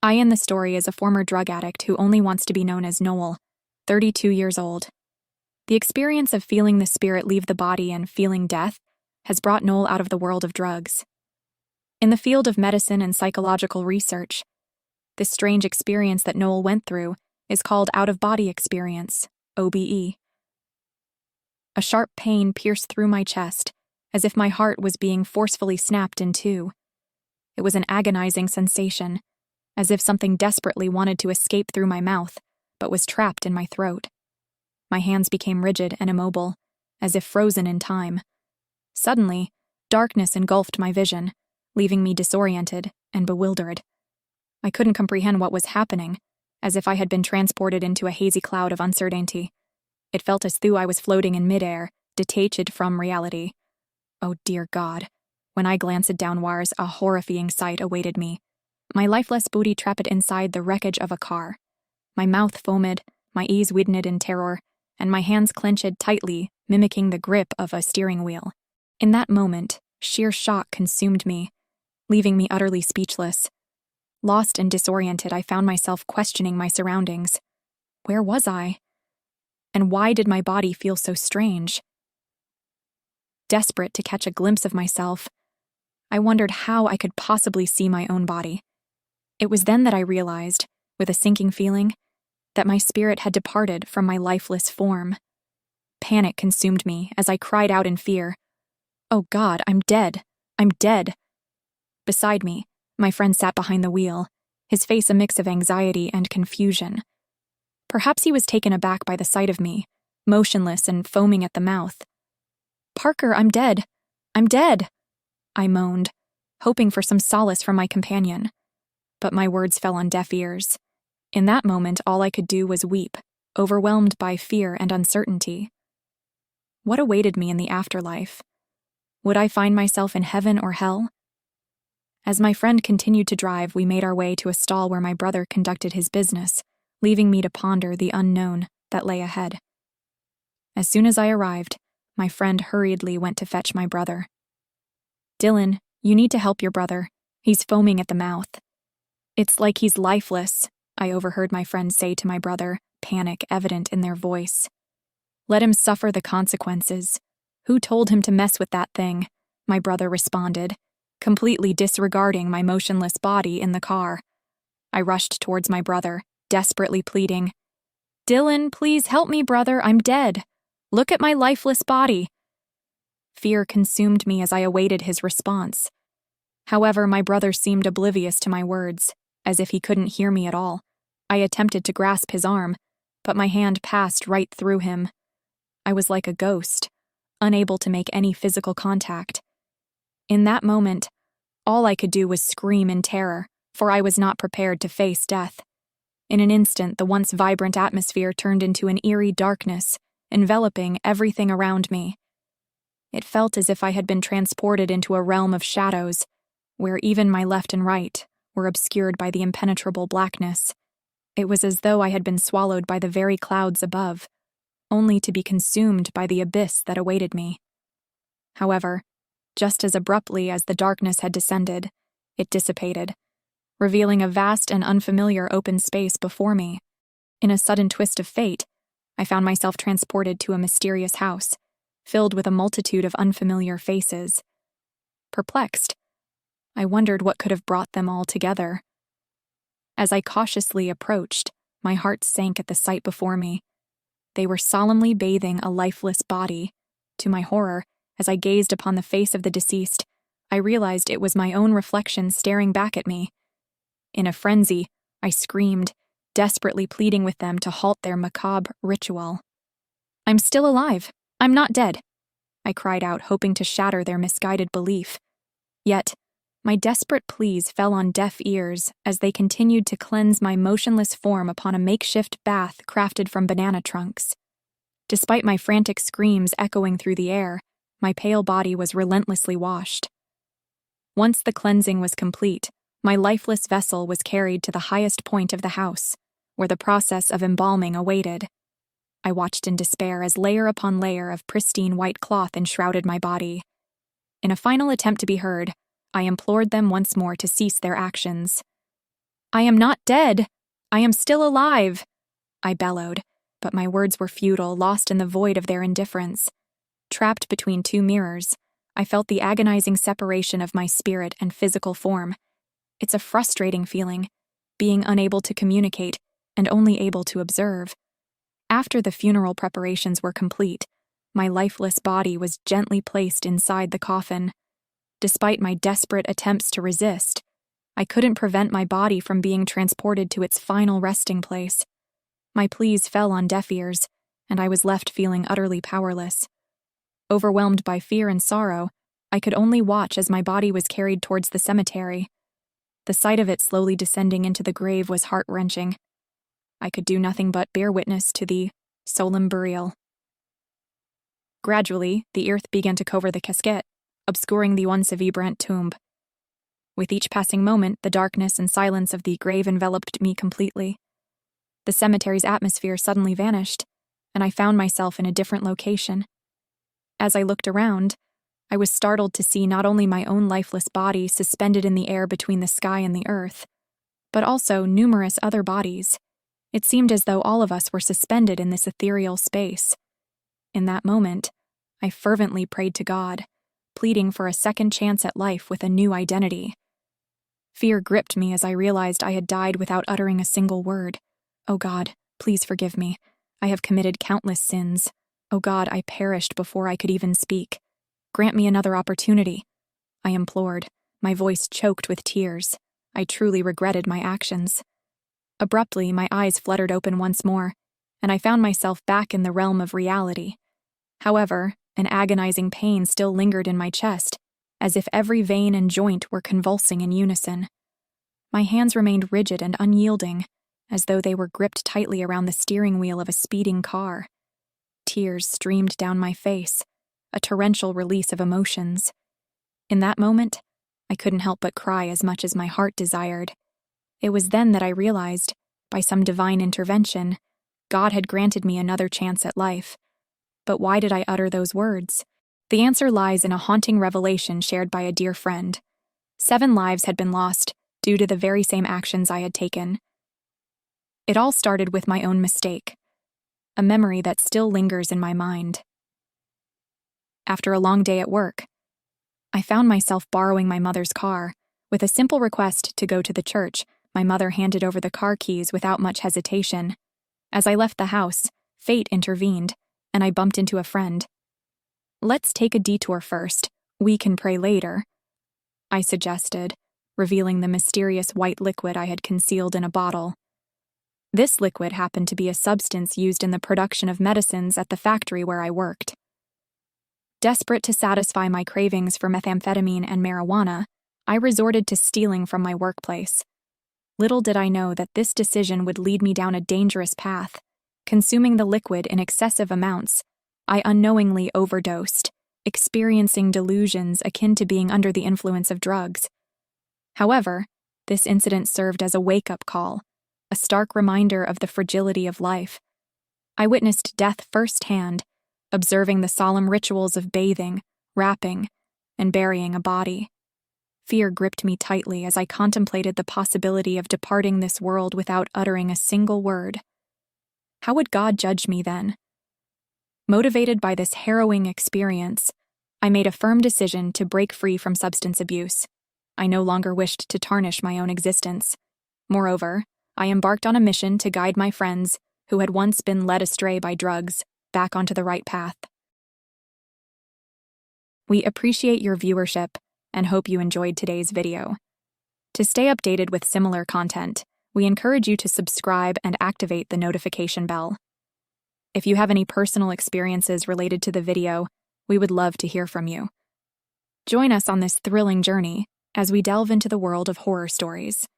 I in the story is a former drug addict who only wants to be known as Noel, 32 years old. The experience of feeling the spirit leave the body and feeling death has brought Noel out of the world of drugs. In the field of medicine and psychological research, this strange experience that Noel went through is called out-of-body experience, OBE. A sharp pain pierced through my chest, as if my heart was being forcefully snapped in two. It was an agonizing sensation, as if something desperately wanted to escape through my mouth, but was trapped in my throat. My hands became rigid and immobile, as if frozen in time. Suddenly, darkness engulfed my vision, leaving me disoriented and bewildered. I couldn't comprehend what was happening, as if I had been transported into a hazy cloud of uncertainty. It felt as though I was floating in midair, detached from reality. Oh dear God. When I glanced downwards, a horrifying sight awaited me. My lifeless body trapped inside the wreckage of a car. My mouth foamed, my eyes widened in terror, and my hands clenched tightly, mimicking the grip of a steering wheel. In that moment, sheer shock consumed me, leaving me utterly speechless. Lost and disoriented, I found myself questioning my surroundings. Where was I? And why did my body feel so strange? Desperate to catch a glimpse of myself, I wondered how I could possibly see my own body. It was then that I realized, with a sinking feeling, that my spirit had departed from my lifeless form. Panic consumed me as I cried out in fear. Oh God, I'm dead. I'm dead. Beside me, my friend sat behind the wheel, his face a mix of anxiety and confusion. Perhaps he was taken aback by the sight of me, motionless and foaming at the mouth. Parker, I'm dead. I'm dead, I moaned, hoping for some solace from my companion. But my words fell on deaf ears. In that moment, all I could do was weep, overwhelmed by fear and uncertainty. What awaited me in the afterlife? Would I find myself in heaven or hell? As my friend continued to drive, we made our way to a stall where my brother conducted his business, leaving me to ponder the unknown that lay ahead. As soon as I arrived, my friend hurriedly went to fetch my brother. Dylan, you need to help your brother. He's foaming at the mouth. It's like he's lifeless, I overheard my friend say to my brother, panic evident in their voice. Let him suffer the consequences. Who told him to mess with that thing? My brother responded, completely disregarding my motionless body in the car. I rushed towards my brother, desperately pleading, Dylan, please help me, brother, I'm dead. Look at my lifeless body. Fear consumed me as I awaited his response. However, my brother seemed oblivious to my words, as if he couldn't hear me at all. I attempted to grasp his arm, but my hand passed right through him. I was like a ghost, unable to make any physical contact. In that moment, all I could do was scream in terror, for I was not prepared to face death. In an instant, the once vibrant atmosphere turned into an eerie darkness, enveloping everything around me. It felt as if I had been transported into a realm of shadows, where even my left and right were obscured by the impenetrable blackness. It was as though I had been swallowed by the very clouds above, only to be consumed by the abyss that awaited me. However, just as abruptly as the darkness had descended, it dissipated, revealing a vast and unfamiliar open space before me. In a sudden twist of fate, I found myself transported to a mysterious house, filled with a multitude of unfamiliar faces. Perplexed, I wondered what could have brought them all together. As I cautiously approached, my heart sank at the sight before me. They were solemnly bathing a lifeless body. To my horror, as I gazed upon the face of the deceased, I realized it was my own reflection staring back at me. In a frenzy, I screamed, desperately pleading with them to halt their macabre ritual. I'm still alive. I'm not dead, I cried out, hoping to shatter their misguided belief. Yet, my desperate pleas fell on deaf ears as they continued to cleanse my motionless form upon a makeshift bath crafted from banana trunks. Despite my frantic screams echoing through the air, my pale body was relentlessly washed. Once the cleansing was complete, my lifeless vessel was carried to the highest point of the house, where the process of embalming awaited. I watched in despair as layer upon layer of pristine white cloth enshrouded my body. In a final attempt to be heard, I implored them once more to cease their actions. I am not dead! I am still alive! I bellowed, but my words were futile, lost in the void of their indifference. Trapped between two mirrors, I felt the agonizing separation of my spirit and physical form. It's a frustrating feeling, being unable to communicate and only able to observe. After the funeral preparations were complete, my lifeless body was gently placed inside the coffin. Despite my desperate attempts to resist, I couldn't prevent my body from being transported to its final resting place. My pleas fell on deaf ears, and I was left feeling utterly powerless. Overwhelmed by fear and sorrow, I could only watch as my body was carried towards the cemetery. The sight of it slowly descending into the grave was heart-wrenching. I could do nothing but bear witness to the solemn burial. Gradually, the earth began to cover the casket, obscuring the once vibrant tomb. With each passing moment, the darkness and silence of the grave enveloped me completely. The cemetery's atmosphere suddenly vanished, and I found myself in a different location. As I looked around, I was startled to see not only my own lifeless body suspended in the air between the sky and the earth, but also numerous other bodies. It seemed as though all of us were suspended in this ethereal space. In that moment, I fervently prayed to God, pleading for a second chance at life with a new identity. Fear gripped me as I realized I had died without uttering a single word. Oh God, please forgive me. I have committed countless sins. Oh God, I perished before I could even speak. Grant me another opportunity. I implored, my voice choked with tears. I truly regretted my actions. Abruptly, my eyes fluttered open once more, and I found myself back in the realm of reality. However, an agonizing pain still lingered in my chest, as if every vein and joint were convulsing in unison. My hands remained rigid and unyielding, as though they were gripped tightly around the steering wheel of a speeding car. Tears streamed down my face, a torrential release of emotions. In that moment, I couldn't help but cry as much as my heart desired. It was then that I realized, by some divine intervention, God had granted me another chance at life. But why did I utter those words? The answer lies in a haunting revelation shared by a dear friend. 7 lives had been lost due to the very same actions I had taken. It all started with my own mistake, a memory that still lingers in my mind. After a long day at work, I found myself borrowing my mother's car. With a simple request to go to the church, my mother handed over the car keys without much hesitation. As I left the house, fate intervened, and I bumped into a friend. "Let's take a detour first. We can pray later," I suggested, revealing the mysterious white liquid I had concealed in a bottle. This liquid happened to be a substance used in the production of medicines at the factory where I worked. Desperate to satisfy my cravings for methamphetamine and marijuana, I resorted to stealing from my workplace. Little did I know that this decision would lead me down a dangerous path. Consuming the liquid in excessive amounts, I unknowingly overdosed, experiencing delusions akin to being under the influence of drugs. However, this incident served as a wake-up call, a stark reminder of the fragility of life. I witnessed death firsthand, observing the solemn rituals of bathing, wrapping, and burying a body. Fear gripped me tightly as I contemplated the possibility of departing this world without uttering a single word. How would God judge me then? Motivated by this harrowing experience, I made a firm decision to break free from substance abuse. I no longer wished to tarnish my own existence. Moreover, I embarked on a mission to guide my friends, who had once been led astray by drugs, back onto the right path. We appreciate your viewership and hope you enjoyed today's video. To stay updated with similar content, we encourage you to subscribe and activate the notification bell. If you have any personal experiences related to the video, we would love to hear from you. Join us on this thrilling journey as we delve into the world of horror stories.